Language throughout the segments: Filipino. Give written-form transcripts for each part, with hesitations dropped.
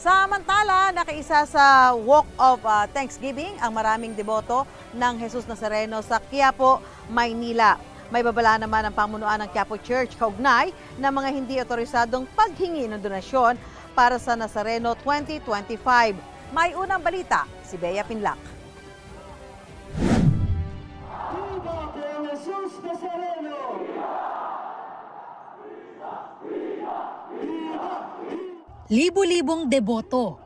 Samantala, nakiisa sa Walk of Thanksgiving ang maraming deboto ng Jesus Nazareno sa Quiapo, Maynila. May babala naman ang pamunuan ng Quiapo Church kaugnay ng mga hindi otorisadong paghingi ng donasyon para sa Nazareno 2025. May unang balita, si Bea Pinlac. Libo-libong deboto.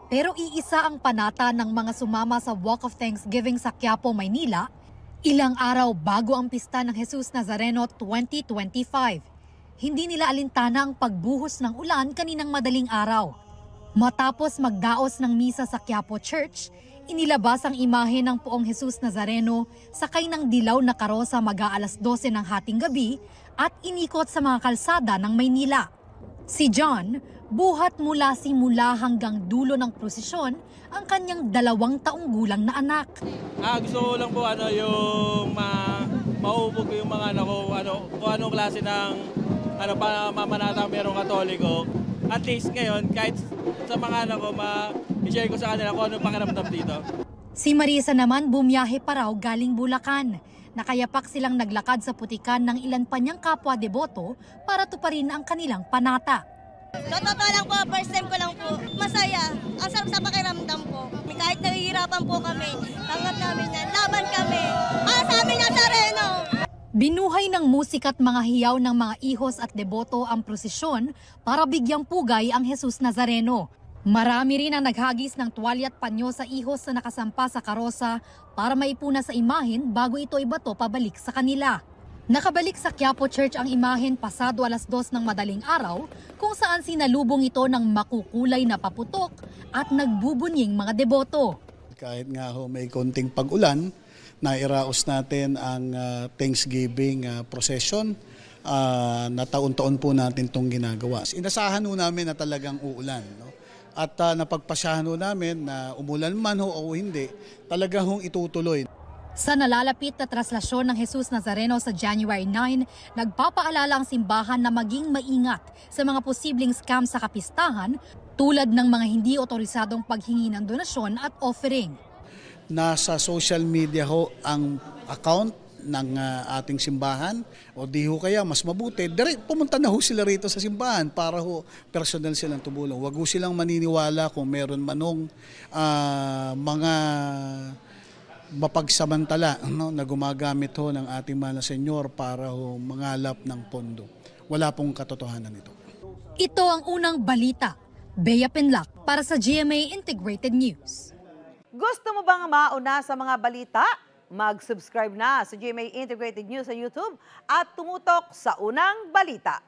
Pero iisa ang panata ng mga sumama sa Walk of Thanksgiving sa Quiapo, Maynila, ilang araw bago ang pista ng Jesus Nazareno 2025. Hindi nila alintana ang pagbuhos ng ulan kaninang madaling araw. Matapos magdaos ng misa sa Quiapo Church, inilabas ang imahe ng Poong Jesus Nazareno sakay ng dilaw na karosa mag-aalas 12 ng hating gabi at inikot sa mga kalsada ng Maynila. Si John, buhat mula simula hanggang dulo ng prosesyon ang kanyang 2 taong gulang na anak. Gusto ko lang po yung maubog yung mga anak ko, kung anong klase ng pamamanatang merong Katoliko. At least ngayon, kahit sa mga anak ko, i-share ko sa kanila kung anong pakiramdam dito. Si Marisa naman bumiyahe pa raw galing Bulacan. Nakayapak silang naglakad sa putikan ng ilan pa niyang kapwa-deboto para tuparin ang kanilang panata. Sa totoo lang po, first time ko lang po. Masaya. Ang sarap sa pakiramdam po. Kahit nahihirapan po kami, tanggap namin yan. Laban kami. Sa amin Nazareno! Binuhay ng musika at mga hiyaw ng mga ihos at deboto ang prosesyon para bigyang pugay ang Jesus Nazareno. Marami rin ang naghagis ng tuwalya at panyo sa ihos na nakasampa sa karosa para maipuna sa imahen bago ito ibato pabalik sa kanila. Nakabalik sa Quiapo Church ang imahen pasado alas 2 ng madaling araw kung saan sinalubong ito ng makukulay na paputok at nagbubunying mga deboto. Kahit nga may konting pag-ulan, nairaos natin ang Thanksgiving procession na taon-taon po natin itong ginagawa. Inasahan po namin na talagang uulan. No? At napagpasyahan ho namin na umulan man ho o hindi, talaga hong itutuloy. Sa nalalapit na traslasyon ng Jesus Nazareno sa January 9, nagpapaalala ang simbahan na maging maingat sa mga posibleng scam sa kapistahan tulad ng mga hindi otorisadong paghingi ng donasyon at offering. Nasa social media ho ang account ng ating simbahan o di ho kaya mas mabuti, pumunta na ho sila rito sa simbahan para ho personal silang tumulong. Huwag ho silang maniniwala kung meron manong mga mapagsamantala na gumagamit ho ng ating mahal na Senyor para ho mangalap ng pondo. Wala pong katotohanan ito. Ito ang unang balita. Bea Pinlac para sa GMA Integrated News. Gusto mo bang mauna sa mga balita? Mag-subscribe na sa GMA Integrated News sa YouTube at tumutok sa unang balita.